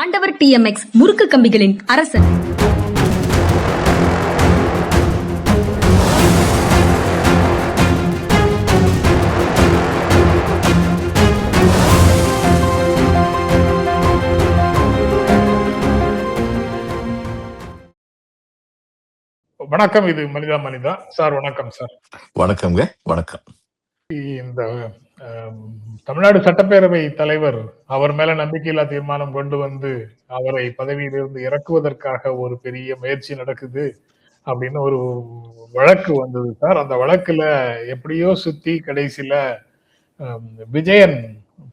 ஆண்டவர் TMX முறுக்கு கம்பிகளின் அரசன். வணக்கம். இது மனிதா மனிதா சார். வணக்கம் சார். வணக்கம்ங்க. வணக்கம். இந்த தமிழ்நாடு சட்டப்பேரவை தலைவர் அவர் மேல நம்பிக்கையில்லா தீர்மானம் கொண்டு வந்து அவரை பதவியிலிருந்து இறக்குவதற்காக ஒரு பெரிய முயற்சி நடக்குது அப்படின்னு ஒரு வழக்கு வந்தது சார். அந்த வழக்குல எப்படியோ சுத்தி கடைசியில விஜயன்,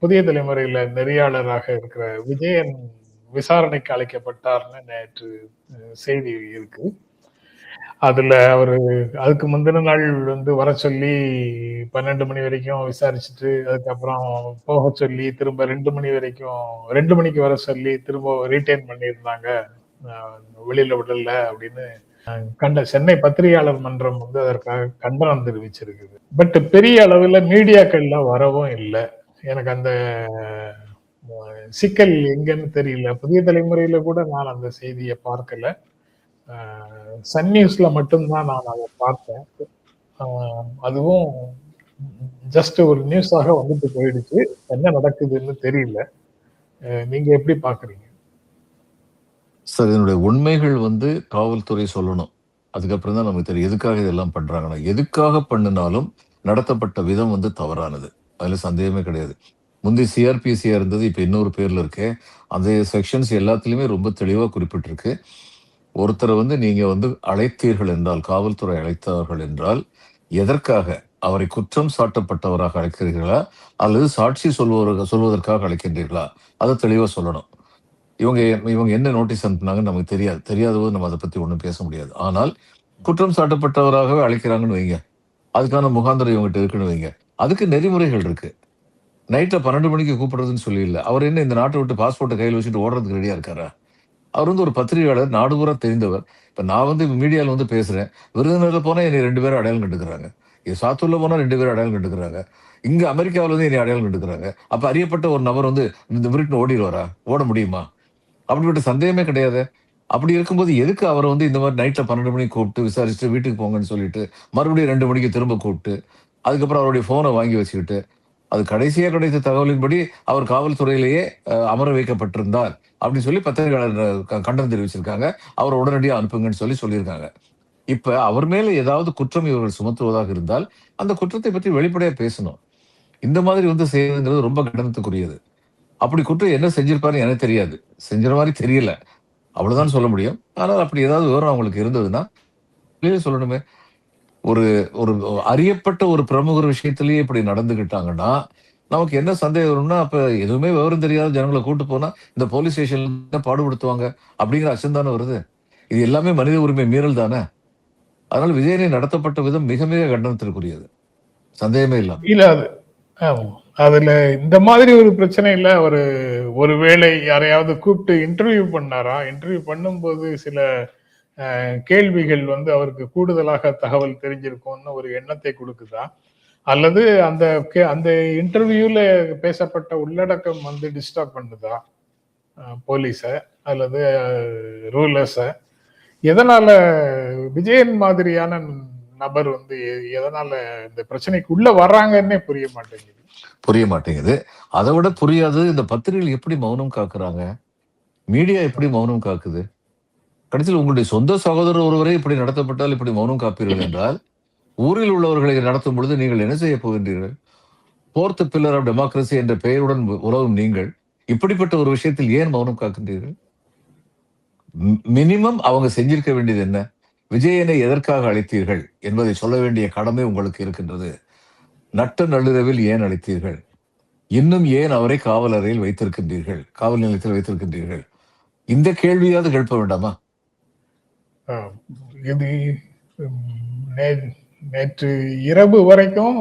புதிய தலைமுறையில நெறியாளராக இருக்கிற விஜயன் விசாரணைக்கு அழைக்கப்பட்டார்னு நேற்று செய்தி இருக்கு. அதுல அவரு அதுக்கு முந்தின நாள் வந்து வர சொல்லி 12 மணி வரைக்கும் விசாரிச்சுட்டு, அதுக்கப்புறம் போக சொல்லி திரும்ப 2 மணி வரைக்கும் 2 மணிக்கு வர சொல்லி திரும்ப ரீட்டைன் பண்ணியிருந்தாங்க, வெளியில விடல அப்படின்னு சென்னை பத்திரிகையாளர் மன்றம் வந்து அதற்காக கண்டனம் தெரிவிச்சிருக்குது. பட் பெரிய அளவுல மீடியாக்கள்ல வரவும் இல்லை. எனக்கு அந்த சிக்கல் எங்கன்னு தெரியல. புதிய தலைமுறையில கூட நான் அந்த செய்தியை பார்க்கல. சன் நியூஸ்ல மட்டும்தான் நான் அதை பார்த்தேன். அதுவும் ஜஸ்ட் ஒரு நியூஸாக வந்துட்டு போயிடுச்சு. என்ன நடக்குதுன்னு தெரியல. நீங்க எப்படி பாக்குறீங்க சார்? இதனுடைய உண்மைகள் வந்து காவல்துறை சொல்லணும். அதுக்கப்புறம் தான் நமக்கு தெரியும் எதுக்காக இதெல்லாம் பண்றாங்கன்னா. எதுக்காக பண்ணினாலும் நடத்தப்பட்ட விதம் வந்து தவறானது, அதுல சந்தேகமே கிடையாது. முந்தைய சிஆர்பிசியா இருந்தது, இப்ப இன்னொரு பேர்ல இருக்கு. அந்த செக்ஷன்ஸ் எல்லாத்துலயுமே ரொம்ப தெளிவா குறிப்பிட்டிருக்கு. ஒருத்தரை வந்து நீங்க வந்து அழைத்தீர்கள் என்றால், காவல்துறை அழைத்தார்கள் என்றால் எதற்காக? அவரை குற்றம் சாட்டப்பட்டவராக அழைக்கிறீர்களா அல்லது சாட்சி சொல்வதற்காக அழைக்கின்றீர்களா? அதை தெளிவா சொல்லணும். இவங்க என்ன நோட்டீஸ் அனுப்புனாங்கன்னு நமக்கு தெரியாத போது நம்ம அதை பத்தி ஒண்ணும் பேச முடியாது. ஆனால் குற்றம் சாட்டப்பட்டவராகவே அழைக்கிறாங்கன்னு வைங்க, அதுக்கான முகாந்திரம் இவங்ககிட்ட இருக்குன்னு வைங்க. அதுக்கு நெறிமுறைகள் இருக்கு. நைட்ல 12 மணிக்கு கூப்பிடுறதுன்னு சொல்லி இல்லை. அவர் என்ன இந்த நாட்டை விட்டு பாஸ்போர்ட்டை கையில் வச்சுட்டு ஓடுறதுக்கு ரெடியா இருக்காரா? அவர் வந்து ஒரு பத்திரிகையாளர், நாடு பூரா தெரிந்தவர். இப்ப நான் வந்து மீடியால வந்து பேசுறேன். விருதுநகர்ல போனா என்னை 2 பேரும் அடையாளம் கண்டுக்கிறாங்க. சாத்தூர்ல போனா 2 பேரும் அடையாளம் கண்டுக்கிறாங்க. இங்க அமெரிக்காவில இருந்து என்னை அடையாளம் கண்டுக்கிறாங்க. அப்ப அறியப்பட்ட ஒரு நபர் வந்து இந்த விருட்டு ஓடிடுவாரா? ஓட முடியுமா? அப்படிப்பட்ட சந்தேகமே கிடையாது. அப்படி இருக்கும்போது எதுக்கு அவரை வந்து இந்த மாதிரி நைட்ல 12 மணிக்கு கூப்பிட்டு விசாரிச்சுட்டு வீட்டுக்கு போங்கன்னு சொல்லிட்டு மறுபடியும் 2 மணிக்கு திரும்ப கூப்பிட்டு அதுக்கப்புறம் அவருடைய போனை வாங்கி வச்சுக்கிட்டு, அது கடைசியா கிடைத்த தகவலின்படி அவர் காவல்துறையிலேயே அமர வைக்கப்பட்டிருந்தார் அப்படின்னு சொல்லி பத்திரிகையாளர் கண்டனம் தெரிவிச்சிருக்காங்க. அவர் உடனடியாக அனுப்புங்கன்னு சொல்லியிருக்காங்க. இப்ப அவர் மேல ஏதாவது குற்றம் இவர்கள் சுமத்துவதாக இருந்தால் அந்த குற்றத்தை பற்றி வெளிப்படையா பேசணும். இந்த மாதிரி வந்து செய்யறதுங்கிறது ரொம்ப கண்டனத்துக்குரியது. அப்படி குற்றம் என்ன செஞ்சிருப்பாருன்னு எனக்கு தெரியாது, செஞ்ச மாதிரி தெரியல, அவ்வளவுதான் சொல்ல முடியும். ஆனால் அப்படி ஏதாவது விவரம் அவங்களுக்கு இருந்ததுன்னா சொல்லணுமே. ஒரு ஒரு அறியப்பட்ட ஒரு பிரமுகர் விஷயத்திலேயே இப்படி நடந்துகிட்டாங்கன்னா நமக்கு என்ன சந்தேகம் வரும்னா, அப்ப எதுவுமே விவரம் தெரியாத ஜனங்களை கூட்டு போனா இந்த போலீஸ் ஸ்டேஷன்ல பாடுபடுத்துவாங்க அப்படிங்கிற அச்சம் தானே வருது. இது எல்லாமே மனித உரிமை மீறல் தானே. அதனால விஜயனை நடத்தப்பட்ட விதம் மிக மிக கண்டனத்திற்குரியது, சந்தேகமே இல்லாம. இல்ல அதுல இந்த மாதிரி ஒரு பிரச்சனை இல்ல. அவரு ஒருவேளை யாரையாவது கூப்பிட்டு இன்டர்வியூ பண்ணாரா? இன்டர்வியூ பண்ணும்போது சில கேள்விகள் வந்து அவருக்கு கூடுதலாக தகவல் தெரிஞ்சிருக்கும்னு ஒரு எண்ணத்தை கொடுக்குதா? அல்லது அந்த இன்டர்வியூல பேசப்பட்ட உள்ளடக்கம் வந்து டிஸ்டர்ப் பண்ணுதா போலீஸ அல்லது ரூலர்ஸ? எதனால விஜயன் மாதிரியான நபர் வந்து எதனால இந்த பிரச்சனைக்கு உள்ள வர்றாங்கன்னே புரிய மாட்டேங்குது. அதை விட புரியாது இந்த பத்திரிகைகள் எப்படி மௌனம் காக்குறாங்க, மீடியா எப்படி மௌனம் காக்குது. கடைசியில் உங்களுடைய சொந்த சகோதரர் ஒருவரே இப்படி நடத்தப்பட்டால் இப்படி மௌனம் காப்பீர்கள் என்றால் ஊரில் உள்ளவர்களை நடத்தும் பொழுது நீங்கள் என்ன செய்ய போகின்றீர்கள்? 4th பில்லர் ஆஃப் டெமோக்ரஸி என்ற பெயருடன் உலவும் நீங்கள் இப்படிப்பட்ட ஒரு விஷயத்தில் ஏன் மௌனம் காக்கின்றீர்கள்? மினிமம் அவங்க செஞ்சிருக்க வேண்டியது என்ன? விஜயனை எதற்காக அழைத்தீர்கள் என்பதை சொல்ல வேண்டிய கடமை உங்களுக்கு இருக்கின்றது. நட்ட நள்ளிரவில் ஏன் அழைத்தீர்கள்? இன்னும் ஏன் அவரை காவல் அறையில் வைத்திருக்கின்றீர்கள், காவல் நிலையத்தில் வைத்திருக்கின்றீர்கள்? இந்த கேள்வியாவது எழுப்ப வேண்டாமா? இது நேற்று இரவு வரைக்கும்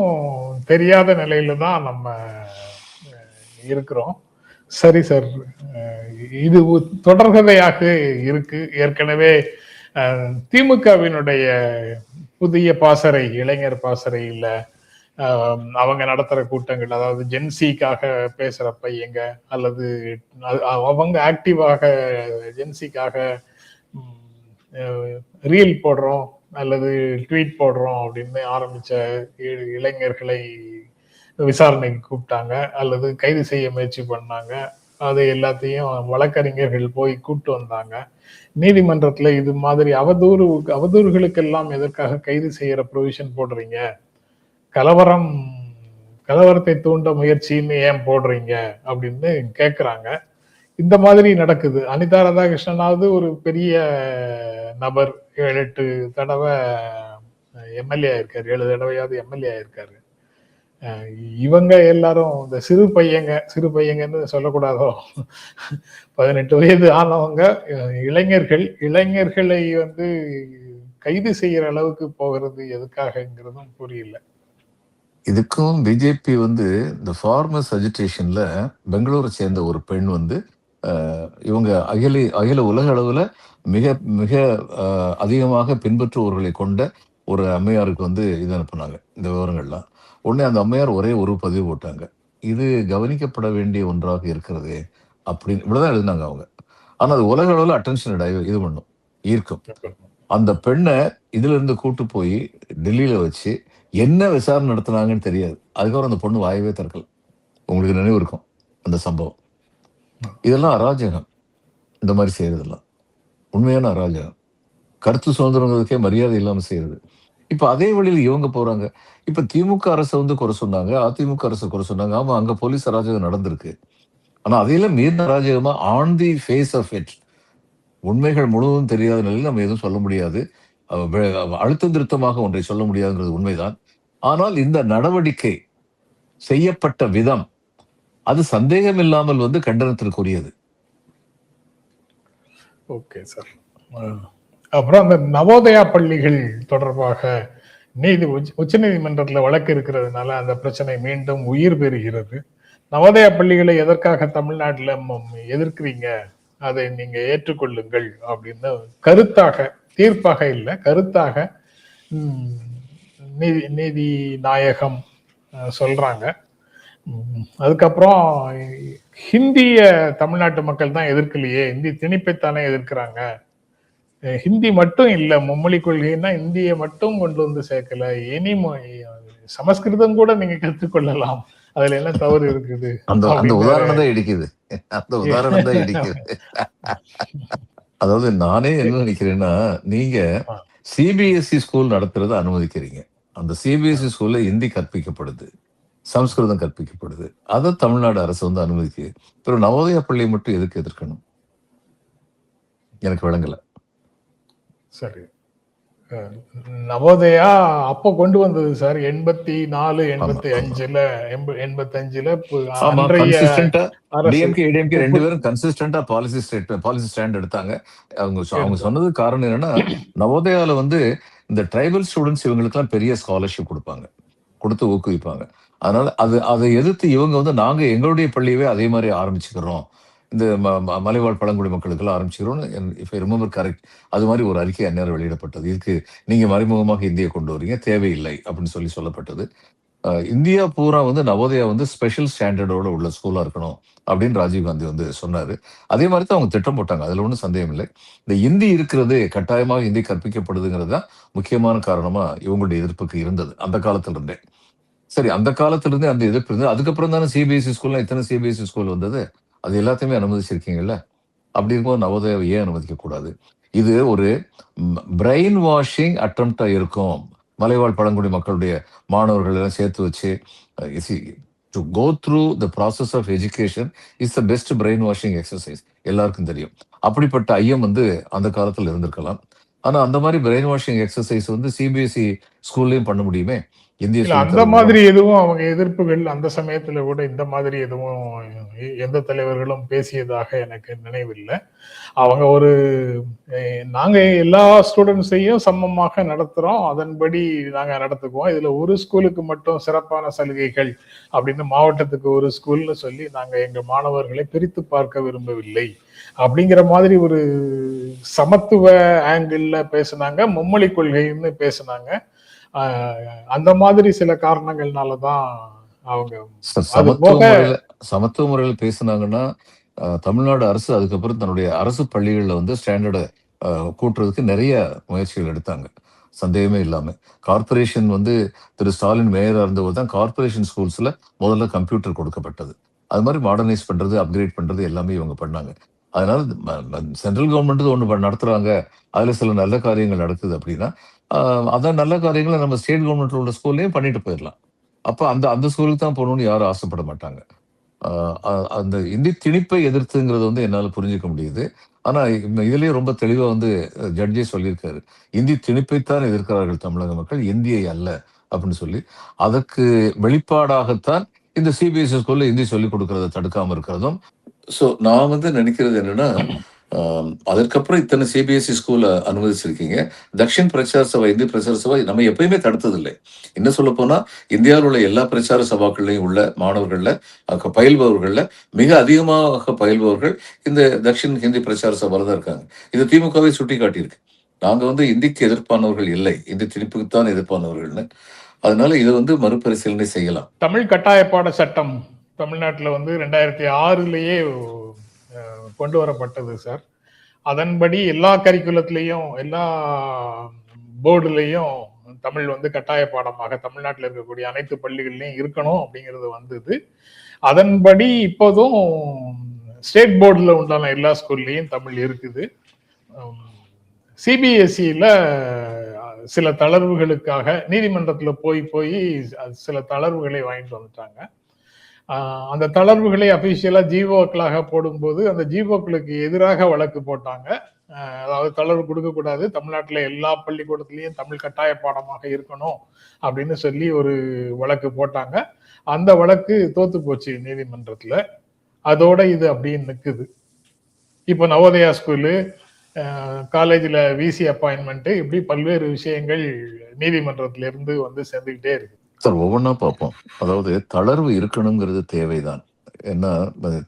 தெரியாத நிலையில தான் நம்ம இருக்கிறோம். சரி சார், இது தொடர்கதையாக இருக்கு. ஏற்கனவே திமுகவினுடைய புதிய பாசறை, இளைஞர் பாசறையில அவங்க நடத்துற கூட்டங்கள், அதாவது ஜென்சிக்காக பேசுற பையங்க, அல்லது அவங்க ஆக்டிவாக ஜென்சிக்காக ரீல் போடுறோம் அல்லது ட்வீட் போடுறோம் அப்படின்னு ஆரம்பிச்ச இளைஞர்களை விசாரணைக்கு கூப்பிட்டாங்க அல்லது கைது செய்ய முயற்சி பண்ணாங்க. அது எல்லாத்தையும் வழக்கறிஞர்கள் போய் கூப்பிட்டு வந்தாங்க. நீதிமன்றத்துல இது மாதிரி அவதூறுகளுக்கெல்லாம் எதற்காக கைது செய்யற ப்ரொவிஷன் போடுறீங்க, கலவரத்தை தூண்ட முயற்சின்னு ஏன் போடுறீங்க அப்படின்னு கேக்குறாங்க. இந்த மாதிரி நடக்குது. அனிதா ராதாகிருஷ்ணனாவது ஒரு பெரிய நபர், 7-8 தடவை எம்எல்ஏ ஆயிருக்காரு, 7 தடவையாவது எம்எல்ஏ ஆயிருக்காரு. இவங்க எல்லாரும் இந்த சிறு பையங்கன்னு சொல்லக்கூடாதோ, 18 வயது ஆனவங்க இளைஞர்களை வந்து கைது செய்யற அளவுக்கு போகிறது எதுக்காகங்கிறதும் புரியல. இதுக்கும் பிஜேபி வந்து இந்த ஃபார்மர்ஸ் அஜிடேஷன்ல பெங்களூரை சேர்ந்த ஒரு பெண் வந்து இவங்க அகில உலக அளவுல மிக மிக அதிகமாக பின்பற்றுவோர்களை கொண்ட ஒரு அம்மையாருக்கு வந்து இது அனுப்புனாங்க இந்த விவரங்கள்லாம். உடனே அந்த அம்மையார் ஒரே ஒரு பதிவு போட்டாங்க, இது கவனிக்கப்பட வேண்டிய ஒன்றாக இருக்கிறது அப்படின்னு இவ்வளவுதான் எழுதினாங்க அவங்க. ஆனா அது உலக அளவுல அட்டென்ஷன் இது பண்ணும், ஈர்க்கும். அந்த பெண்ணை இதுல இருந்து கூட்டு போய் டெல்லியில வச்சு என்ன விசாரணை நடத்தினாங்கன்னு தெரியாது. அதுக்கப்புறம் அந்த பொண்ணு வாயவே திறக்கல. உங்களுக்கு நினைவு இருக்கும் அந்த சம்பவம். இதெல்லாம் அராஜகம். இந்த மாதிரி செய்யறதெல்லாம் உண்மையான அராஜகம். கருத்து சுதந்திரங்களுக்கே மரியாதை இல்லாம செய்யறது. இப்ப அதே வழியில் இவங்க போறாங்க. இப்ப திமுக அரசை வந்து குறை சொன்னாங்க, அதிமுக அரசு குறை சொன்னாங்க. ஆமா, அங்க போலீஸ் அராஜகம் நடந்திருக்கு. ஆனா அதையெல்லாம் மீறின அராஜகமா on the face of it, உண்மைகள் முழுவதும் தெரியாத நிலையில் நம்ம எதுவும் சொல்ல முடியாது. அழுத்தம் திருத்தமாக ஒன்றை சொல்ல முடியாதுங்கிறது உண்மைதான். ஆனால் இந்த நடவடிக்கை செய்யப்பட்ட விதம் அது சந்தேகம் இல்லாமல் வந்து கண்டனத்திற்குரியது. Okay sir. அப்புறம் அந்த நவோதயா பள்ளிகள் தொடர்பாக உச்ச நீதிமன்றத்துல வழக்கு இருக்கிறதுனால அந்த பிரச்சனை மீண்டும் உயிர் பெறுகிறது. நவோதயா பள்ளிகளை எதற்காக தமிழ்நாட்டுல எதிர்க்கிறீங்க, அதை நீங்க ஏற்றுக்கொள்ளுங்கள் அப்படின்னு கருத்தாக, தீர்ப்பாக இல்ல கருத்தாக நீதி நாயகம் சொல்றாங்க. அதுக்கப்புறம் ஹிந்திய தமிழ்நாட்டு மக்கள் தான் எதிர்க்கலையே, ஹிந்தி திணிப்பைத்தானே எதிர்க்கிறாங்க. ஹிந்தி மட்டும் இல்ல, மும்மொழி கொள்கைன்னா இந்திய மட்டும் கொண்டு வந்து சேர்க்கல, இனி சமஸ்கிருதம் கூட நீங்க கற்றுக்கொள்ளலாம், அதுல என்ன தவறு இருக்குது? அந்த உதாரணம் தான் இடிக்குது. அந்த உதாரணம் தான் இடிக்குது. அதாவது நானே என்ன நினைக்கிறேன்னா, நீங்க சிபிஎஸ்இ ஸ்கூல் நடத்துறதை அனுமதிக்கிறீங்க. அந்த சிபிஎஸ்இ ஸ்கூல்ல ஹிந்தி கற்பிக்கப்படுது, சமஸ்கிருதம் கற்பிக்கப்படுது. அதை தமிழ்நாடு அரசு வந்து அனுமதிக்கு. பிறகு நவோதயா பள்ளியை மட்டும் எதுக்கு எதிர்க்கணும்? எனக்கு விளங்கல. சரி, நவோதயா அப்ப கொண்டு வந்தது சார் 84 85ல டிஎம்கே ஏடிஎம்கே ரெண்டு பேரும் கன்சிஸ்டன்டா பாலிசி ஸ்டாண்ட் எடுத்தாங்க. அவங்க சொன்னது காரணம் என்னன்னா, நவோதயால வந்து இந்த ட்ரைபல் ஸ்டூடெண்ட்ஸ் இவங்களுக்கு எல்லாம் பெரிய ஸ்காலர்ஷிப் கொடுத்து ஊக்குவிப்பாங்க. அதனால அதை எதிர்த்து இவங்க வந்து நாங்க எங்களுடைய பள்ளியவே அதே மாதிரி ஆரம்பிச்சுக்கிறோம், இந்த மலைவாழ் பழங்குடி மக்களுக்கெல்லாம் ஆரம்பிச்சுக்கிறோம்னு இஃப் ஐ ரிமெம்பர் கரெக்ட், அது மாதிரி ஒரு அறிக்கை அந்நேரம் வெளியிடப்பட்டது. இதுக்கு நீங்க மறைமுகமாக இந்தியை கொண்டு வரீங்க, தேவையில்லை அப்படின்னு சொல்லப்பட்டது. இந்தியா பூரா வந்து நவோதயா வந்து ஸ்பெஷல் ஸ்டாண்டர்டோட உள்ள ஸ்கூலா இருக்கணும் அப்படின்னு ராஜீவ்காந்தி வந்து சொன்னாரு. அதே மாதிரி தான் அவங்க திட்டம் போட்டாங்க, அதுல ஒன்றும் சந்தேகம் இல்லை. இந்த இந்தி இருக்கிறது, கட்டாயமாக இந்தி கற்பிக்கப்படுதுங்கிறது தான் முக்கியமான காரணமா இவங்களுடைய எதிர்ப்புக்கு இருந்தது அந்த காலத்துல இருந்தே. சரி, அந்த காலத்துல இருந்தே அந்த எதிர்ப்பு இருந்தது. அதுக்கப்புறம் தானே சிபிஎஸ்இ ஸ்கூல்ல இத்தனை சிபிஎஸ்இ ஸ்கூல் வந்தது, அது எல்லாத்தையுமே அனுமதிச்சிருக்கீங்கல்ல. அப்படி இருக்கும்போது நவோதயாவை ஏன் அனுமதிக்க கூடாது? இது ஒரு பிரெயின் வாஷிங் அட்டெம்ப்டா இருக்கும். மலைவாழ் பழங்குடி மக்களுடைய மாணவர்கள் எல்லாம் சேர்த்து வச்சு to go through the process of education is the best brainwashing exercise, எல்லாருக்கும் தெரியும். அப்படிப்பட்ட ஐயம் வந்து அந்த காலத்துல இருந்திருக்கலாம். ஆனா அந்த மாதிரி பிரெயின் வாஷிங் எக்ஸசைஸ் வந்து சிபிஎஸ்இ ஸ்கூல்லயும் பண்ண முடியுமே. அந்த மாதிரி எதுவும் அவங்க எதிர்ப்புகள் அந்த சமயத்துல கூட இந்த மாதிரி எதுவும் எந்த தலைவர்களும் பேசியதாக எனக்கு நினைவில்லை. அவங்க நாங்க எல்லா ஸ்டூடெண்ட்ஸையும் சமமாக நடத்துறோம், அதன்படி நாங்க நடத்துக்குவோம், இதுல ஒரு ஸ்கூலுக்கு மட்டும் சிறப்பான சலுகைகள் அப்படின்னு மாவட்டத்துக்கு ஒரு ஸ்கூல்னு சொல்லி நாங்க எங்க மாணவர்களை பிரித்து பார்க்க விரும்பவில்லை அப்படிங்கிற மாதிரி ஒரு சமத்துவ ஆங்கிள் பேசினாங்க, மும்மொழி கொள்கைன்னு பேசினாங்க. அந்த மாதிரி சில காரணங்கள்னாலதான் அவங்க சார், அது போக சமத்துவ முறையில பேசுனாங்கன்னா, தமிழ்நாடு அரசு அதுக்கப்புறம் தன்னுடைய அரசு பள்ளிகள்ல வந்து ஸ்டாண்டர்ட கூட்டுறதுக்கு நெறைய முயற்சிகள் எடுத்தாங்க. சந்தேகமே இல்லாம. கார்ப்பரேஷன் வந்து திரு ஸ்டாலின் மேயரா இருந்தபோது தான் கார்ப்பரேஷன் ஸ்கூல்ஸ்ல முதல்ல கம்ப்யூட்டர் கொடுக்கப்பட்டது. அது மாரி மாடர்னைஸ் பண்றது, அப்கிரேட் பண்றது எல்லாமே இவங்க பண்ணாங்க. அதனால சென்ட்ரல் கவர்ன்மெண்ட் ஒண்ணு நடத்துறாங்க. அதுல சில நல்ல காரியங்கள் நடக்குது அப்படின்னா, அ அதான் நல்ல காரியங்கள நம்ம ஸ்டேட் கவர்ன்மெண்ட்ல உள்ள ஸ்கூல்லயும் பண்ணிட்டு போயிரலாம். அப்ப அந்த அந்த ஸ்கூலுக்கு தான் போணும்னு யாரும் ஆசைப்பட மாட்டாங்க. அ அ அந்த இந்தி திணிப்பை எதிர்த்துங்கிறது வந்து என்னால புரிஞ்சுக்க முடியுது. ஆனா இதுலயே ரொம்ப தெளிவா வந்து ஜட்ஜே சொல்லியிருக்காரு. இந்தி திணிப்பைத்தான் எதிர்க்கிறார்கள் தமிழக மக்கள், இந்தியை அல்ல அப்படின்னு சொல்லி. அதற்கு வெளிப்பாடாகத்தான் இந்த சிபிஎஸ்இ ஸ்கூல்ல இந்தி சொல்லிக் கொடுக்கிறத தடுக்காம இருக்கிறதும். சோ நான் வந்து நினைக்கிறது என்னன்னா, அதற்கப்புறம் இத்தனை சிபிஎஸ்இ ஸ்கூல அனுமதிச்சிருக்கீங்க. தக்ஷின் பிரச்சார சபை, இந்தி பிரச்சார சபை நம்ம எப்பயுமே தடுத்ததில்லை. இன்னும் சொல்லப்போனா, இந்தியாவில் உள்ள எல்லா பிரச்சார சபாக்கள்லயும் உள்ள மாணவர்கள்ல, பயில்பவர்கள்ல மிக அதிகமாக பயில்பவர்கள் இந்த தக்ஷின் ஹிந்தி பிரச்சார சபால தான் இருக்காங்க. இது திமுகவே சுட்டிக்காட்டியிருக்கு. நாங்க வந்து இந்திக்கு எதிர்ப்பானவர்கள் இல்லை. இந்தி திணிப்புக்குத்தான் எதிர்ப்பானவர்கள்னு. அதனால இத வந்து மறுபரிசீலனை செய்யலாம். தமிழ் கட்டாய பாட சட்டம் தமிழ்நாட்டுல வந்து 2006லயே கொண்டு வரப்பட்டது சார். அதன்படி எல்லா கரிக்குலத்திலையும் எல்லா போர்டுலையும் தமிழ் வந்து கட்டாய பாடமாக தமிழ்நாட்டில் இருக்கக்கூடிய அனைத்து பள்ளிகள்லையும் இருக்கணும் அப்படிங்கிறது வந்தது. அதன்படி இப்போதும் ஸ்டேட் போர்டில் உண்டான எல்லா ஸ்கூல்லையும் தமிழ் இருக்குது. சிபிஎஸ்இல சில தளர்வுகளுக்காக நீதிமன்றத்தில் போய் சில தளர்வுகளை வாங்கிட்டு வந்துட்டாங்க. அந்த தளர்வுகளை அபிஷியலா ஜிஓக்களாக போடும்போது அந்த ஜிஓக்களுக்கு எதிராக வழக்கு போட்டாங்க. அதாவது தளர்வு கொடுக்கக்கூடாது, தமிழ்நாட்டில் எல்லா பள்ளிக்கூடத்திலையும் தமிழ் கட்டாய பாடமாக இருக்கணும் அப்படின்னு சொல்லி ஒரு வழக்கு போட்டாங்க. அந்த வழக்கு தோத்து போச்சு நீதிமன்றத்துல. அதோட இது அப்படியே நிக்குது. இப்போ நவோதயா ஸ்கூலு, காலேஜில் விசி அப்பாயின்மெண்ட், இப்படி பல்வேறு விஷயங்கள் நீதிமன்றத்தில இருந்து வந்து சேர்ந்துக்கிட்டே இருக்கு. சார், ஒவ்வொன்றா பார்ப்போம். அதாவது தளர்வு இருக்கணுங்கிறது தேவைதான். ஏன்னா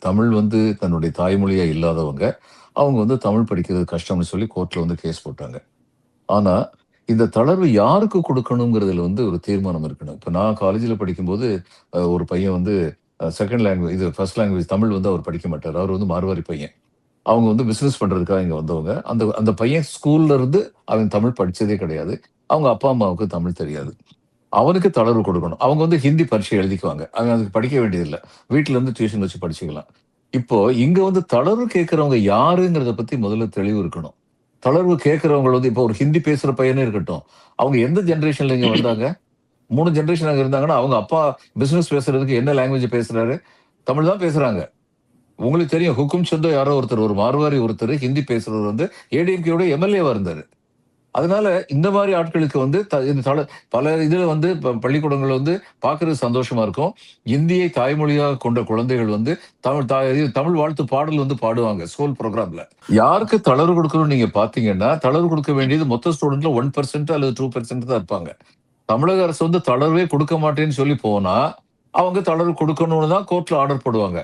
தமிழ் வந்து தன்னுடைய தாய்மொழியா இல்லாதவங்க, அவங்க வந்து தமிழ் படிக்கிறது கஷ்டம்னு சொல்லி கோர்ட்ல வந்து கேஸ் போட்டாங்க. ஆனா இந்த தளர்வு யாருக்கு கொடுக்கணுங்கிறதுல வந்து ஒரு தீர்மானம் இருக்கணும். இப்ப நான் காலேஜ்ல படிக்கும்போது ஒரு பையன் வந்து செகண்ட் லாங்குவேஜ், இது ஃபர்ஸ்ட் லாங்குவேஜ் தமிழ் வந்து அவர் படிக்க மாட்டார். அவர் வந்து மார்வாரி பையன். அவங்க வந்து பிசினஸ் பண்றதுக்காக இங்க வந்தவங்க. அந்த அந்த பையன் ஸ்கூல்ல இருந்து அவன் தமிழ் படிச்சதே கிடையாது. அவங்க அப்பா அம்மாவுக்கு தமிழ் தெரியாது. அவனுக்கு தளர்வு கொடுக்கணும். அவங்க வந்து ஹிந்தி பரீட்சை எழுதிக்குவாங்க. அவன் அதுக்கு படிக்க வேண்டியதில்ல. வீட்ல இருந்து டியூஷன் வச்சு படிச்சுக்கலாம். இப்போ இங்க வந்து தளர்வு கேட்கிறவங்க யாருங்கிறத பத்தி முதல்ல தெளிவு இருக்கணும். தளர்வு கேட்கிறவங்க வந்து இப்போ ஒரு ஹிந்தி பேசுற பையனே இருக்கட்டும். அவங்க எந்த ஜெனரேஷன்ல இங்க வந்தாங்க? 3 ஜெனரேஷன் அங்க இருந்தாங்கன்னா, அவங்க அப்பா பிசினஸ் பேசுறதுக்கு என்ன லாங்குவேஜ் பேசுறாரு? தமிழ் தான் பேசுறாங்க. உங்களுக்கு தெரியும், ஹுக்கும் சந்தோ யாரோ ஒருத்தர், ஒரு மார்வாரி ஒருத்தர் ஹிந்தி பேசுறவர் வந்து ஏடிஎம்கேயோட எம்எல்ஏவா இருந்தாரு. அதனால இந்த மாதிரி ஆட்களுக்கு வந்து பல இதுல வந்து பள்ளிக்கூடங்கள்ல வந்து பாக்குறது சந்தோஷமா இருக்கும். இந்தியை தாய்மொழியாக கொண்ட குழந்தைகள் வந்து தமிழ் வாழ்த்து பாடல் வந்து பாடுவாங்க ஸ்கூல் ப்ரோக்ராம்ல. யாருக்கு தளர்வு கொடுக்கணும்னு நீங்க பாத்தீங்கன்னா, தளர்வு கொடுக்க வேண்டியது மொத்த ஸ்டூடெண்ட்ல 1% அல்லது 2% தான் இருப்பாங்க. தமிழக அரசு வந்து தளர்வே கொடுக்க மாட்டேன்னு சொல்லி போனா, அவங்க தளர்வு கொடுக்கணும்னு தான் கோர்ட்ல ஆர்டர் போடுவாங்க.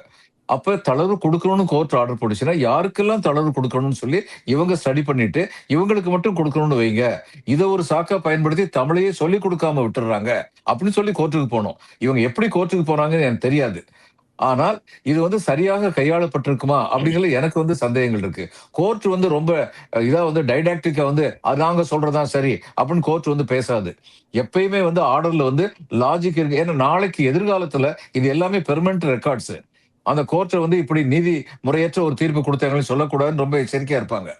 அப்ப தளர்வு கொடுக்கணும்னு கோர்ட் ஆர்டர் போட்டுச்சுன்னா, யாருக்கெல்லாம் தளர்வு கொடுக்கணும்னு சொல்லி இவங்க ஸ்டடி பண்ணிட்டு, இவங்களுக்கு மட்டும் கொடுக்கணும்னு வைங்க. இத ஒரு சாக்கா பயன்படுத்தி தமிழையே சொல்லிக் கொடுக்காம விட்டுறாங்க அப்படின்னு சொல்லி கோர்ட்டுக்கு போனோம். இவங்க எப்படி கோர்ட்டுக்கு போனாங்கன்னு எனக்கு தெரியாது. ஆனால் இது வந்து சரியாக கையாளப்பட்டிருக்குமா அப்படிங்கிறது எனக்கு வந்து சந்தேகங்கள் இருக்கு. கோர்ட் வந்து ரொம்ப இதா வந்து டைடாக்டிக்கா வந்து நாங்க சொல்றதான் சரி அப்படின்னு கோர்ட் வந்து பேசாது. எப்பயுமே வந்து ஆர்டர்ல வந்து லாஜிக் இருக்கு. ஏன்னா நாளைக்கு எதிர்காலத்துல இது எல்லாமே பெர்மனன்ட் ரெக்கார்ட்ஸ். அந்த கோர்ட் வந்து இப்படி நீதி முறையற்ற ஒரு தீர்ப்பு கொடுத்தாங்கன்னு சொல்லக்கூடாதுன்னு ரொம்ப எச்சரிக்கையா இருப்பாங்க.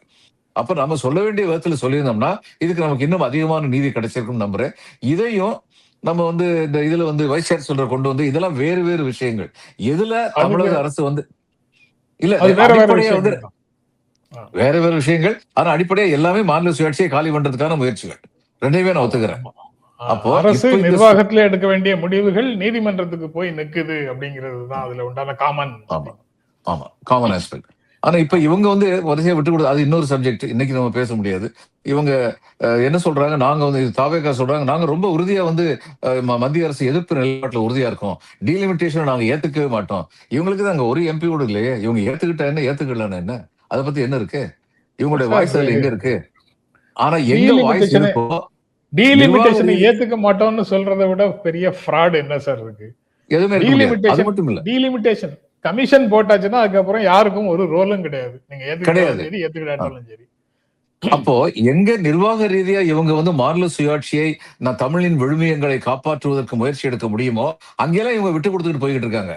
அப்ப நம்ம சொல்ல வேண்டிய விதத்துல சொல்லியிருந்தோம்னா, இதுக்கு நமக்கு இன்னும் அதிகமான நீதி கிடைச்சிருக்கும்னு நம்புறேன். இதையும் நம்ம வந்து இந்த இதுல வந்து வைஸ் சான்சலர் கொண்டு வந்து இதெல்லாம் வேறு வேறு விஷயங்கள். எதுல தமிழக அரசு வந்து இல்ல அடிப்படையா வந்து வேற வேற விஷயங்கள். ஆனா அடிப்படையா எல்லாமே மாநில சுயாட்சியை காலி பண்றதுக்கான முயற்சிகள். 2யுமே நான் ஒத்துக்கிறேன். அப்போ அரசு நிர்வாகத்துல எடுக்க வேண்டிய முடிவுகள் நீதிமன்றத்துக்கு போய் நிக்குது அப்படிங்கிறது தான் அதுல உண்டான காமன். ஆமா, காமன் ஆஸ்பெக்ட். ஆனா இப்ப இவங்க வந்து வரிசையா விட்டு கொடுத்து, அது இன்னொரு சப்ஜெக்ட். இன்னைக்கு நம்ம பேச முடியாது. இவங்க என்ன சொல்றாங்க, நாங்க வந்து தாவேகா சொல்றாங்க, நாங்க ரொம்ப உறுதியா வந்து மத்திய அரசு எதிர்ப்பு நிலைப்பாட்டுல உறுதியா இருக்கோம். டீலிமிட்டேஷன் நாங்க ஏத்துக்கவே மாட்டோம். இவங்களுக்கு தான் அங்க ஒரு எம்பி கூட இல்லையே. இவங்க ஏத்துக்கிட்டா என்ன, ஏத்துக்கலன்னா என்ன? அதை பத்தி என்ன இருக்கு? இவங்களுடைய வாய்ஸ் அதுல எங்க இருக்கு? ஆனா எங்க வாய்ஸ் இருக்கோ டீலிமிட்டேஷனை ஏத்துக்க மாட்டோம்னு சொல்றதை விட பெரிய ஃப்ராட் என்ன சார் இருக்கு? எதுவுமே இருக்க முடியாது. அது மட்டும் இல்ல, டீலிமிட்டேஷன் கமிஷன் போட்டாச்சுன்னா அதுக்கப்புறம் யாருக்கும் ஒரு ரோலும் கிடையாது. நீங்க ஏத்துக்கிட்டாலும் சரி ஏத்துக்கிட்டாலும் சரி. அப்போ எங்க நிர்வாக ரீதியா இவங்க வந்து மாநில சுயாட்சியை, நான் தமிழின் விழுமியங்களை காப்பாற்றுவதற்கு முயற்சி எடுக்க முடியுமோ அங்கெல்லாம் இவங்க விட்டு கொடுத்துட்டு போய்கிட்டு இருக்காங்க.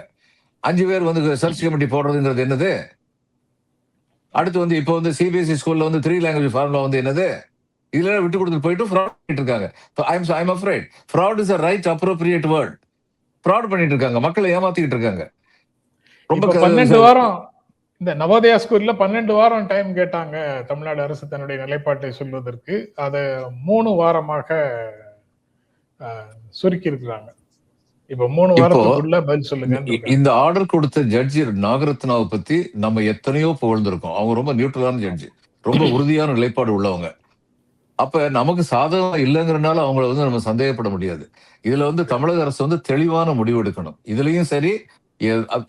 5 பேர் வந்து சர்ச் கமிட்டி போடுறதுங்கிறது என்னது? அடுத்து வந்து இப்போ வந்து சிபிஎஸ்இ ஸ்கூல்ல வந்து 3 லாங்குவேஜ் ஃபார்முலா வந்து என்னது? இதுல விட்டு கொடுத்துட்டு போயிட்டு ஃப்ராட் பண்ணிட்டு இருக்காங்க. I am afraid fraud is a right appropriate word. Fraud பண்ணிட்டு இருக்காங்க, மக்களை ஏமாத்திட்டு இருக்காங்க. ரொம்ப 12 வாரம் இந்த நவோதயா ஸ்கூல்ல 12 வாரம் டைம் கேட்டாங்க தமிழ்நாடு அரசு தன்னுடைய நிலைப்பாட்டை சொல்வதற்கு. அதை 3 வாரமாக சுருக்கி இருக்கிறாங்க. இப்ப 3 வாரத்துக்குள்ள பதில் சொல்லுங்க. இந்த ஆர்டர் கொடுத்த ஜட்ஜி நாகரத்னாவை பத்தி நம்ம எத்தனையோ புகழ்ந்திருக்கோம். அவங்க ரொம்ப நியூட்ரலான ஜட்ஜி, ரொம்ப உறுதியான நிலைப்பாடு உள்ளவங்க. அப்ப நமக்கு சாதகம் இல்லைங்கிறனால அவங்கள வந்து நம்ம சந்தேகப்பட முடியாது. இதுல வந்து தமிழக அரசு வந்து தெளிவான முடிவு எடுக்கணும். இதுலயும் சரி,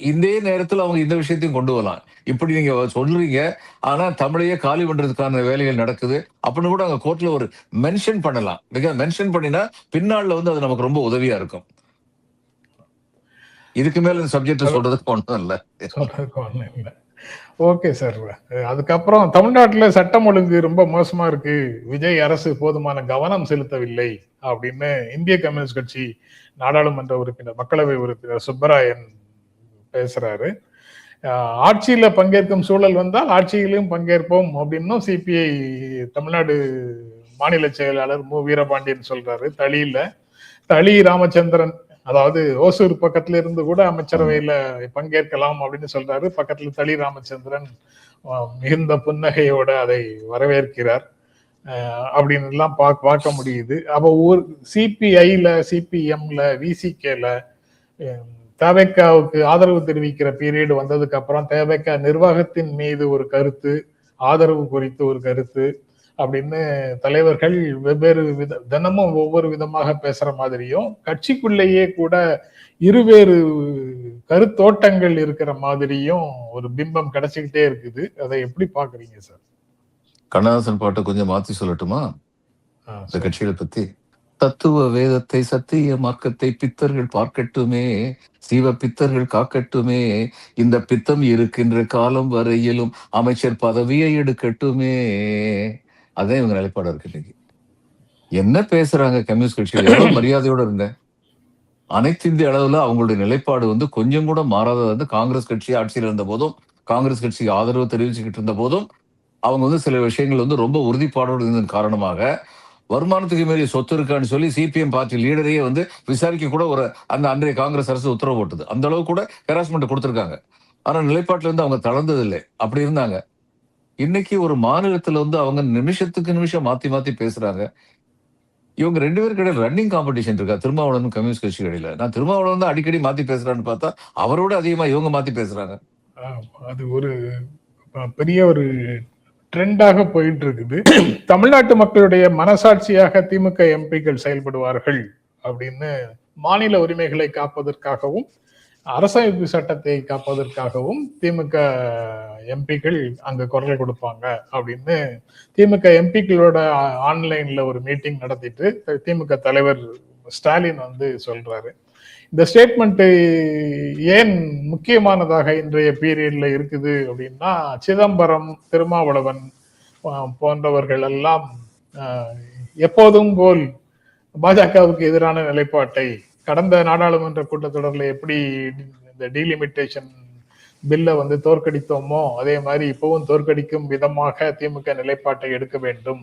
இந்த நேரத்துல அவங்க இந்த விஷயத்தையும் கொண்டு வரலாம். இப்படி நீங்க சொல்றீங்க, ஆனா தமிழையே காலி பண்றதுக்கான வேலைகள் நடக்குது அப்படின்னு கூட அங்க கோர்ட்ல ஒரு மென்ஷன் பண்ணலாம். மென்ஷன் பண்ணினா பின்னால வந்து அது நமக்கு ரொம்ப உதவியா இருக்கும். இதுக்கு மேல இந்த சப்ஜெக்ட் சொல்றதுக்கு ஒண்ணும் இல்ல. Okay sir. அதுக்கப்புறம் தமிழ்நாட்டுல சட்டம் ஒழுங்கு ரொம்ப மோசமா இருக்கு, விஜய் அரசு போதுமான கவனம் செலுத்தவில்லை அப்படின்னு இந்திய கம்யூனிஸ்ட் கட்சி நாடாளுமன்ற உறுப்பினர், மக்களவை உறுப்பினர் சுப்பராயன் பேசுறாரு. ஆட்சியில பங்கேற்கும் சூழல் வந்தால் ஆட்சியிலும் பங்கேற்போம் அப்படின்னும் சிபிஐ தமிழ்நாடு மாநில செயலாளர் மு வீரபாண்டியன் சொல்றாரு. தளி ராமச்சந்திரன், அதாவது ஓசூர் பக்கத்துல இருந்து கூட அமைச்சரவையில பங்கேற்கலாம் அப்படின்னு சொல்றாரு. பக்கத்துல தளி ராமச்சந்திரன் மிகுந்த புன்னகையோட அதை வரவேற்கிறார் அப்படின்னு எல்லாம் பார்க்க முடியுது. அப்போ சிபிஐல, சிபிஎம்ல, விசிகேல தவேகாவுக்கு ஆதரவு தெரிவிக்கிற பீரியட் வந்ததுக்கு அப்புறம் தவேகா நிர்வாகத்தின் மீது ஒரு கருத்து, ஆதரவு குறித்து ஒரு கருத்து அப்படின்னு தலைவர்கள் வெவ்வேறு தினமும் ஒவ்வொரு விதமாக பேசுற மாதிரியும், கட்சிக்குள்ளேயே கூட இருவேறு கருத்தோட்டங்கள் இருக்கிற மாதிரியும் ஒரு பிம்பம் கிடைச்சிக்கிட்டே இருக்குது. அதை எப்படி பாக்குறீங்க சார்? கண்ணதாசன் பாட்டை கொஞ்சம் மாத்தி சொல்லட்டுமா இந்த கட்சிகளை பத்தி? தத்துவ வேதத்தை சத்திய மார்க்கத்தை பித்தர்கள் பார்க்கட்டுமே, சீவ பித்தர்கள் காக்கட்டுமே, இந்த பித்தம் இருக்கின்ற காலம் வரையிலும் அமைச்சர் பதவியை எடுக்கட்டுமே. அதான் இவங்க நிலைப்பாடு இருக்கு. இன்னைக்கு என்ன பேசுறாங்க கம்யூனிஸ்ட் கட்சிகள்? எவ்வளவு மரியாதையோட இருந்தேன். அனைத்து இந்திய அளவுல அவங்களுடைய நிலைப்பாடு வந்து கொஞ்சம் கூட மாறாதது. வந்து காங்கிரஸ் கட்சி ஆட்சியில் இருந்த போதும், காங்கிரஸ் கட்சிக்கு ஆதரவு தெரிவிச்சுக்கிட்டு இருந்த போதும் அவங்க வந்து சில விஷயங்கள் வந்து ரொம்ப உறுதிப்பாடோடு இருந்ததன் காரணமாக வருமானத்துக்கு மீறி சொத்து இருக்கான்னு சொல்லி சிபிஎம் பார்ட்டி லீடரையே வந்து விசாரிக்க கூட ஒரு அன்றைய காங்கிரஸ் அரசு உத்தரவு போட்டது. அந்த அளவு கூட ஹெராஸ்மெண்ட் கொடுத்திருக்காங்க. ஆனா நிலைப்பாட்டுல இருந்து அவங்க தளர்ந்தது இல்லை, அப்படி இருந்தாங்க. இன்னைக்கு ஒரு மாநிலத்துல வந்து அவங்க நிமிஷத்துக்கு நிமிஷம் மாத்தி மாத்தி பேசுறாங்க. இவங்க 2 பேருக்கு இடையில ரன்னிங் காம்படிஷன் இருக்கா திருமாவளவன் கம்யூனிஸ்ட் கட்சி இடையில? நான் திருமாவளவன் தான் அடிக்கடி மாத்தி பேசுறான்னு பார்த்தா அவரோட அதிகமா இவங்க மாத்தி பேசுறாங்க. அது ஒரு பெரிய ஒரு ட்ரெண்டாக போயிட்டு இருக்குது. தமிழ்நாட்டு மக்களுடைய மனசாட்சியாக திமுக எம்பிக்கள் செயல்படுவார்கள் அப்படின்னு மாநில உரிமைகளை காப்பதற்காகவும் அரசமைப்பு சட்டத்தை காப்பதற்காகவும் திமுக எம்பிக்கள் அங்க குரல் கொடுப்பாங்க அப்படின்னு திமுக எம்பிக்களோட ஆன்லைன்ல ஒரு மீட்டிங் நடத்திட்டு திமுக தலைவர் ஸ்டாலின் வந்து சொல்றாரு. இந்த ஸ்டேட்மெண்ட் ஏன் முக்கியமானதாக இன்றைய பீரியட்ல இருக்குது அப்படின்னா, சிதம்பரம், திருமாவளவன் போன்றவர்கள் எல்லாம் எப்போதும் போல் பாஜகவுக்கு எதிரான நிலைப்பாட்டை கடந்த நாடாளுமன்ற கூட்டத்தொடர்ல எப்படி இந்த டீலிமிட்டேஷன் பில்லை வந்து தோற்கடித்தோமோ அதே மாதிரி இப்பவும் தோற்கடிக்கும் விதமாக திமுக நிலைப்பாட்டை எடுக்க வேண்டும்.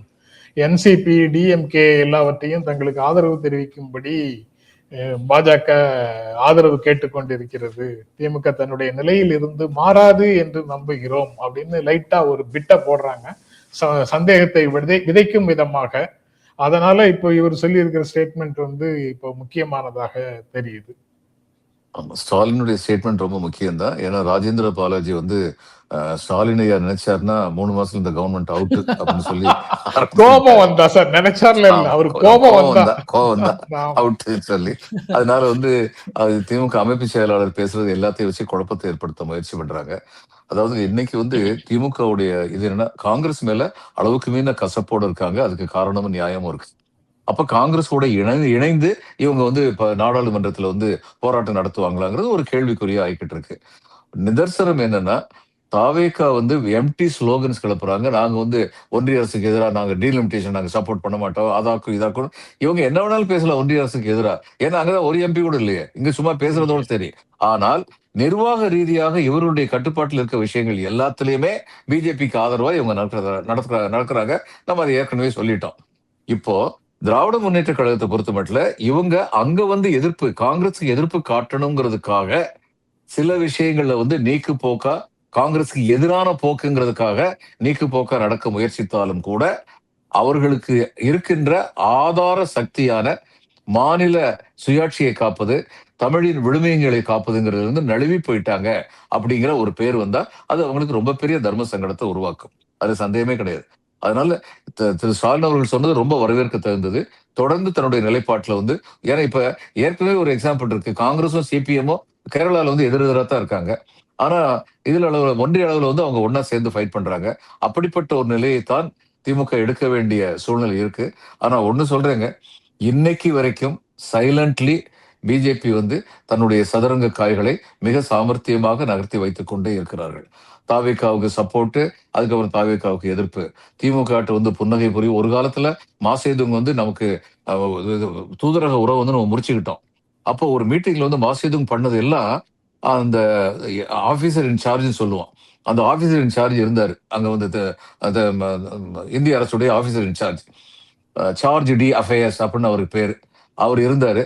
என்சிபி, டிஎம்கே எல்லாவற்றையும் தங்களுக்கு ஆதரவு தெரிவிக்கும்படி பாஜக ஆதரவு கேட்டுக்கொண்டிருக்கிறது. திமுக தன்னுடைய நிலையில் இருந்து மாறாது என்று நம்புகிறோம் அப்படின்னு லைட்டா ஒரு பிட்ட போடுறாங்க, சந்தேகத்தை விதைக்கும் விதமாக. அதனால இப்போ இவர் சொல்லி இருக்கிற ஸ்டேட்மெண்ட் வந்து இப்போ முக்கியமானதாக தெரியுது. ஸ்டாலினுடைய ஸ்டேட்மெண்ட் ரொம்ப முக்கியம் தான். ஏன்னா ராஜேந்திர பாலாஜி வந்து ஸ்டாலினை நினைச்சாருன்னா 3 மாசம் இந்த கவர்மெண்ட் அவுட் அப்படின்னு சொல்லி கோபம் வந்தா சார், நினைச்சார்ல இல்ல, அவரு கோபம் வந்தா அவுட் சொல்லி, அதனால வந்து அது திமுக அமைப்பு செயலாளர் பேசுறது எல்லாத்தையும் வச்சு குழப்பத்தை ஏற்படுத்த முயற்சி பண்றாங்க. அதாவது இன்னைக்கு வந்து திமுகவுடைய இது என்னன்னா, காங்கிரஸ் மேல அளவுக்கு மீறின கசப்போடு இருக்காங்க. அதுக்கு காரணமும் நியாயமும் இருக்கு. அப்ப காங்கிரஸ் கூட இணைந்து இவங்க வந்து இப்ப நாடாளுமன்றத்துல வந்து போராட்டம் நடத்துவாங்களாங்கிறது ஒரு கேள்விக்குறியா ஆயிக்கிட்டு இருக்கு. நிதர்சனம் என்னன்னா, தாவேகா வந்து எம்டி ஸ்லோகன்ஸ் கிளப்புறாங்க. நாங்க வந்து ஒன்றிய அரசுக்கு எதிரா நாங்க டீலிமிட்டேஷன் நாங்க சப்போர்ட் பண்ண மாட்டோம். அதாக்கும் இதாக்கும். இவங்க என்ன வேணாலும் பேசலாம் ஒன்றிய அரசுக்கு எதிரா. ஏன்னா அங்கதான் ஒரு எம்பி கூட இல்லையே. இங்க சும்மா பேசுறதோட சரி. ஆனால் நிர்வாக ரீதியாக இவருடைய கட்டுப்பாட்டில் இருக்க விஷயங்கள் எல்லாத்துலயுமே பிஜேபிக்கு ஆதரவா இவங்க நடக்கிறாங்க. நம்ம அதை ஏற்கனவே சொல்லிட்டோம். இப்போ திராவிட முன்னேற்ற கழகத்தை பொறுத்த மட்டும் இவங்க அங்க வந்து காங்கிரஸுக்கு எதிர்ப்பு காட்டணுங்கிறதுக்காக சில விஷயங்கள்ல வந்து நீக்கு போக்கா காங்கிரஸுக்கு எதிரான போக்குங்கிறதுக்காக நீக்கு போக்கா நடக்க முயற்சித்தாலும் கூட அவர்களுக்கு இருக்கின்ற ஆதார சக்தியான மாநில சுயாட்சியை காப்பது, தமிழின் விழுமியங்களை காப்பதுங்கிறது வந்து நழுவி போயிட்டாங்க அப்படிங்கிற ஒரு பேர் வந்தா அது அவங்களுக்கு ரொம்ப பெரிய தர்ம சங்கடத்தை உருவாக்கும். அது சந்தேகமே கிடையாது. அதனால திரு ஸ்டாலின் அவர்கள் சொன்னது ரொம்ப வரவேற்க தகுந்தது. தொடர்ந்து தன்னுடைய நிலைப்பாட்டுல வந்து ஏன்னா இப்ப ஏற்கனவே ஒரு எக்ஸாம்பிள் இருக்கு. காங்கிரஸும் சிபிஎம்மும் கேரளால வந்து எதிரெதிரா தான் இருக்காங்க. ஆனா இதுல ஒன்றிய அளவுல வந்து அவங்க ஒன்னா சேர்ந்து ஃபைட் பண்றாங்க. அப்படிப்பட்ட ஒரு நிலையைத்தான் திமுக எடுக்க வேண்டிய சூழ்நிலை இருக்கு. ஆனா ஒண்ணு சொல்றேங்க, இன்னைக்கு வரைக்கும் சைலண்ட்லி பிஜேபி வந்து தன்னுடைய சதுரங்க காய்களை மிக சாமர்த்தியமாக நகர்த்தி வைத்துக் கொண்டே இருக்கிறார்கள். தாவேகாவுக்கு சப்போர்ட், அதுக்கப்புறம் தாவேகாவுக்கு எதிர்ப்பு. திமுக வந்து புன்னகை புரியும். ஒரு காலத்துல மாசேதுங் வந்து நமக்கு தூதரக உறவு வந்து நம்ம முறிச்சுக்கிட்டோம். அப்போ ஒரு மீட்டிங்ல வந்து மாசேதுங் பண்ணது எல்லாம் அந்த ஆபீசர் இன்சார்ஜ் சொல்லுவோம். அந்த ஆபீசர் இன்சார்ஜ் இருந்தாரு. அங்க வந்து இந்திய அரசுடைய officer in charge charge d' affaires அப்படின்னு அவருக்கு பேரு. அவர் இருந்தாரு.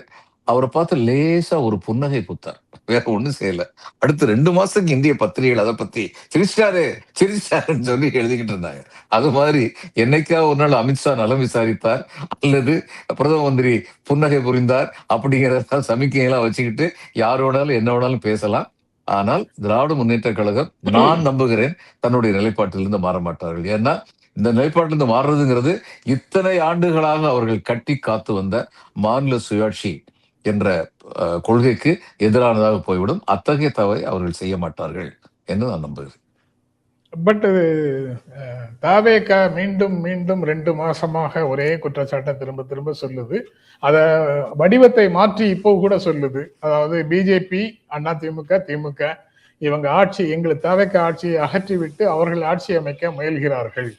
அவரை பார்த்து லேசா ஒரு புன்னகை குத்தார். வேற ஒண்ணும் செய்யல. அடுத்து 2 மாசத்துக்கு இந்திய பத்திரிகைகள் அதை பத்தி சிரிச்சாருன்னு சொல்லி எழுதிக்கிட்டு இருந்தாங்க. அது மாதிரி என்னைக்கா ஒரு நாள் அமித்ஷா நலம் விசாரித்தார் அல்லது பிரதம மந்திரி புன்னகை புரிந்தார் அப்படிங்கிறத சமிக்கைகளா வச்சுக்கிட்டு யார் வேணாலும் என்ன வேணாலும் பேசலாம். ஆனால் திராவிட முன்னேற்ற கழகம் நான் நம்புகிறேன் தன்னுடைய நிலைப்பாட்டிலிருந்து மாற மாட்டார்கள். ஏன்னா இந்த நிலைப்பாட்டிலிருந்து மாறுறதுங்கிறது இத்தனை ஆண்டுகளாக அவர்கள் கட்டி காத்து வந்த மாநில சுயாட்சி என்ற கொள்கைக்கு எதிரானதாக போய்விடும். அத்தகைய தவறை அவர்கள் செய்ய மாட்டார்கள் என்று நான் நம்புகிறேன். பட் தாவேகா மீண்டும் மீண்டும் 2 மாசமாக ஒரே குற்றச்சாட்டை திரும்ப திரும்ப சொல்லுது. அத வடிவத்தை மாற்றி இப்போ கூட சொல்லுது. அதாவது பிஜேபி, அதிமுக, திமுக இவங்க எங்களுக்கு தாவேகா ஆட்சியை அகற்றிவிட்டு அவர்கள் ஆட்சி அமைக்க முயல்கிறார்கள்.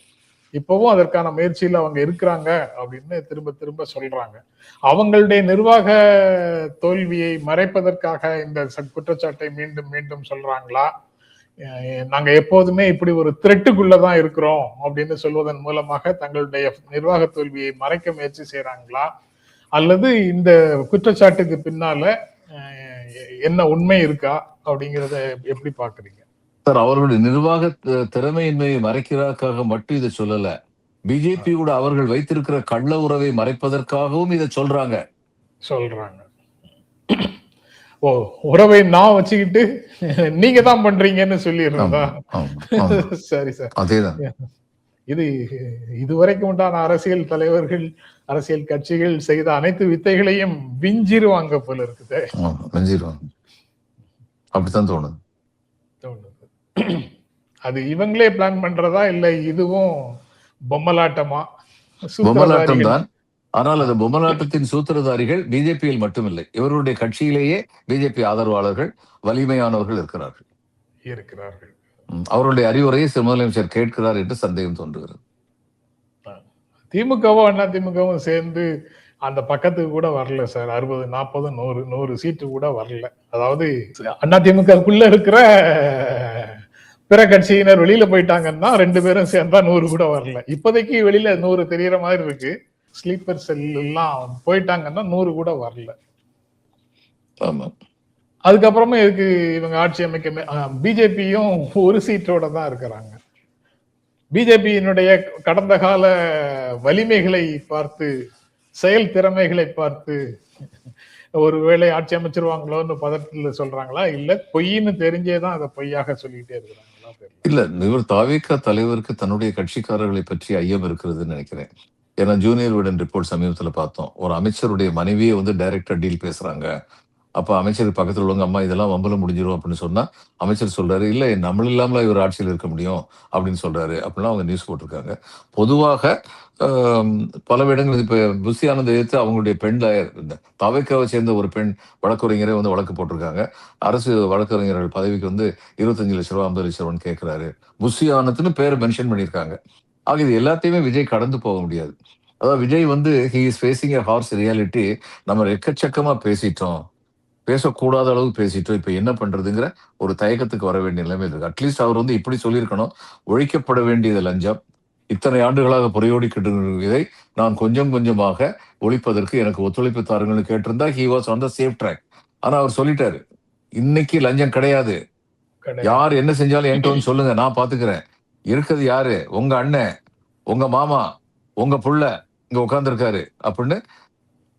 இப்பவும் அதற்கான முயற்சியில் அவங்க இருக்கிறாங்க அப்படின்னு திரும்ப திரும்ப சொல்றாங்க. அவங்களுடைய நிர்வாக தோல்வியை மறைப்பதற்காக இந்த குற்றச்சாட்டை மீண்டும் மீண்டும் சொல்றாங்களா? நாங்க எப்போதுமே இப்படி ஒரு த்ரெட்டுக்குள்ளதான் இருக்கிறோம் அப்படின்னு சொல்வதன் மூலமாக தங்களுடைய நிர்வாக தோல்வியை மறைக்க முயற்சி செய்யறாங்களா? அல்லது இந்த குற்றச்சாட்டுக்கு பின்னால என்ன உண்மை இருக்கா அப்படிங்கிறத எப்படி பாக்குறீங்க? சார், அவர்களுடைய நிர்வாக திறமையின்மையை மறைக்கிறதுக்காக மட்டும் இதை சொல்லல. பிஜேபி கூட அவர்கள் வைத்திருக்கிற கள்ள உறவை மறைப்பதற்காகவும் இதை சொல்றாங்க. ஓ, உறவை நான் வச்சுக்கிட்டு நீங்க தான் பண்றீங்கன்னு சொல்லிடுறதா? சரி சார், அதேதான். இது இதுவரைக்கும் உண்டான அரசியல் தலைவர்கள், அரசியல் கட்சிகள் செய்த அனைத்து வித்தைகளையும் விஞ்சிருவாங்க போல இருக்குது. அப்படித்தான் தோணுது. அது இவங்களே பிளான் பண்றதா இல்ல இதுவும் பொம்மலாட்டமா? பொம்மலாட்டம் தான். ஆனால் அது பொம்மலாட்டத்தின் சூத்திரதாரிகள் பிஜேபியில் மட்டுமில்லை, இவருடைய கட்சியிலேயே பிஜேபி ஆதரவாளர்கள் வலிமையானவர்கள் இருக்கிறார்கள். அவருடைய அறிவுரையை முதலமைச்சர் கேட்கிறார் என்று சந்தேகம் தோன்றுகிறது. திமுகவும் அதிமுகவும் சேர்ந்து அந்த பக்கத்துக்கு கூட வரல சார். 60, 40, 100 சீட்டு கூட வரல. அதாவது அதிமுகக்குள்ள இருக்கிற பிற கட்சியினர் வெளியில போயிட்டாங்கன்னா 2 பேரும் சேர்ந்தா 100 கூட வரல. இப்போதைக்கு வெளியில 100 தெரியற மாதிரி இருக்கு. ஸ்லீப்பர் செல் எல்லாம் போயிட்டாங்கன்னா 100 கூட வரல. அதுக்கப்புறமா இதுக்கு இவங்க ஆட்சி அமைக்க பிஜேபியும் ஒரு சீட்டோட தான் இருக்கிறாங்க. பிஜேபியினுடைய கடந்த கால வலிமைகளை பார்த்து, செயல் திறமைகளை பார்த்து ஒருவேளை ஆட்சி அமைச்சிருவாங்களோன்னு பதட்டத்துல சொல்றாங்களா, இல்ல பொய்ன்னு தெரிஞ்சேதான் அதை பொய்யாக சொல்லிட்டே இருக்கிறாங்களா? இல்ல, இவர் தாவேகா தலைவருக்கு தன்னுடைய கட்சிக்காரர்களை பற்றி ஐயம் இருக்கிறதுன்னு நினைக்கிறேன். ஏன்னா ஜூனியர் விடன் ரிப்போர்ட் சமீபத்துல பார்த்தோம். ஒரு அமைச்சருடைய மனைவியே வந்து டைரக்டா டீல் பேசுறாங்க அப்ப அமைச்சர் பக்கத்துல உள்ளவங்க, அம்மா இதெல்லாம் வம்புல முடிஞ்சிரும் அப்படின்னு சொன்னா, அமைச்சர் சொல்றாரு, இல்ல நம்ம இல்லாமல இவர் ஆட்சியில் இருக்க முடியும் அப்படின்னு சொல்றாரு. அப்படிலாம் அவங்க நியூஸ் போட்டிருக்காங்க. பொதுவாக ஆம், பல இடங்கள் இப்ப புஷி ஆனந்த் எதிர்த்து அவங்களுடைய பெண் லாயர், இந்த தவைக்காவை சேர்ந்த ஒரு பெண் வழக்குரைஞரே வந்து வழக்கு போட்டிருக்காங்க. அரசு வழக்கறிஞர்கள் பதவிக்கு வந்து 25 லட்சம் ரூபாய் 50 லட்சம் ரூபான்னு கேட்கிறாரு. புஷி ஆனந்த்னு பேரை மென்ஷன் பண்ணியிருக்காங்க. ஆக இது எல்லாத்தையுமே விஜய் கடந்து போக முடியாது. அதாவது விஜய் வந்து he is facing a harsh reality. நம்ம எக்கச்சக்கமா பேசிட்டோம், பேசக்கூடாத அளவுக்கு பேசிட்டோம். இப்ப என்ன பண்றதுங்கிற ஒரு தயக்கத்துக்கு வர வேண்டிய நிலைமை இருக்கு. அட்லீஸ்ட் அவர் வந்து இப்படி சொல்லியிருக்கணும், ஒழிக்கப்பட வேண்டியது லஞ்சம். இத்தனை ஆண்டுகளாக புரையோடிக்கிட்டு இருக்கிற இதை நான் கொஞ்சம் கொஞ்சமாக ஒழிப்பதற்கு எனக்கு ஒத்துழைப்பு தாருங்கள்னு கேட்டிருந்தா he was on the safe track. ஆனா அவர் சொல்லிட்டாரு, இன்னைக்கு லஞ்சம் கிடையாது. கிடையாது. யார் என்ன செஞ்சாலும் என்கிட்ட வந்து சொல்லுங்க, நான் பாத்துக்கிறேன். இருக்கிறது யாரு? உங்க அண்ணன், உங்க மாமா, உங்க புள்ள இங்க உட்கார்ந்திருக்காரு அப்படின்னு.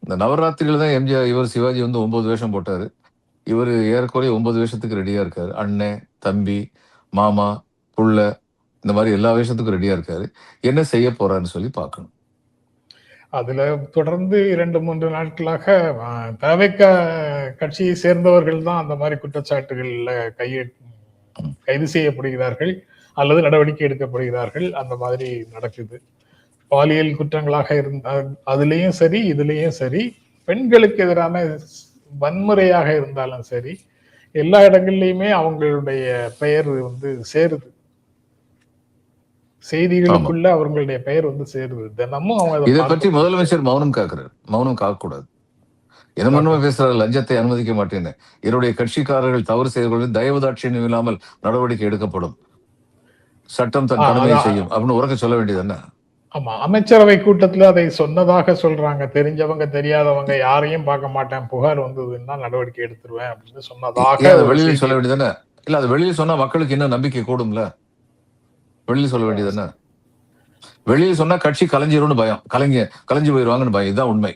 இந்த நவராத்திரியில தான் எம்ஜிஆர் இவர் சிவாஜி வந்து 9 வேஷம் போட்டாரு. இவரு ஏறக்குறைய 9 வேஷத்துக்கு ரெடியா இருக்காரு. அண்ணன், தம்பி, மாமா, புள்ள, இந்த மாதிரி எல்லா வேஷத்துக்கும் ரெடியா இருக்காரு. என்ன செய்ய போறாருன்னு சொல்லி பார்க்கணும். அதுல தொடர்ந்து 2-3 நாட்களாக தவிக கட்சியை சேர்ந்தவர்கள் தான் அந்த மாதிரி குற்றச்சாட்டுகள்ல ம். கைது செய்யப்படுகிறார்கள் அல்லது நடவடிக்கை எடுக்கப்படுகிறார்கள். அந்த மாதிரி நடக்குது. பாலியல் குற்றங்களாக இருந்தால் அதுலயும் சரி, இதுலயும் சரி, பெண்களுக்கு எதிரான வன்முறையாக இருந்தாலும் சரி, எல்லா இடங்கள்லயுமே அவங்களுடைய பெயர் வந்து சேருது. ஆமா. செய்திகளுக்குள்ள அவங்களுடைய பெயர் வந்து சேருது. தினமும் அவங்க அதை இதை பற்றி பார்த்து முதலமைச்சர் மௌனம் காக்குறாரு. மௌனம் காக்கக்கூடாது. என்னமோ பேசுறாரு, லஞ்சத்தை அனுமதிக்க மாட்டேன்னு. என்னுடைய கட்சிக்காரர்கள் தவறு செய்தவர்கள் தயவு தாட்சியம் இல்லாமல் நடவடிக்கை எடுக்கப்படும். சட்டம் தன் கடமையை அதான். செய்யும் அப்படின்னு உறக்க சொல்ல வேண்டியது என்ன? ஆமா, அமைச்சரவை கூட்டத்துல அதை சொன்னதாக சொல்றாங்க. தெரிஞ்சவங்க தெரியாதவங்க யாரையும் பார்க்க மாட்டேன், புகார் வந்ததுன்னா நடவடிக்கை எடுத்துருவேன் அப்படின்னு சொன்னதாக ஏன் அதை ஒரு வெளியில செய்தி. சொல்ல வேண்டியதானே? இல்ல அது வெளியில சொன்னா மக்களுக்கு இன்னும் நம்பிக்கை கூடும்ல. வெளியில சொல்ல வேண்டியதானே? வெளியில சொன்னா கட்சி கலைஞ்சிரும்னு பயம். கலைஞ்சு போயிருவாங்கன்னு பயம். இதுதான் உண்மை.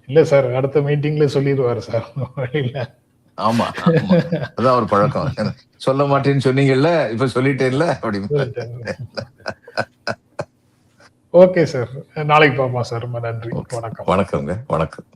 இல்ல சார், அடுத்த மீட்டிங்ல சொல்லிடுவாரு சார். வெளியில. ஆமா, ஆமா. அதான் ஒரு பழக்கம். சொல்ல மாட்டேன்னு சொன்னீங்கல்ல, இப்ப சொல்லிட்டேன்ல அப்படின்னு. Okay sir. நாளைக்கு பார்ப்போம் சார். ரொம்ப நன்றி. ஓகே. வணக்கம். வணக்கங்க. வணக்கம்.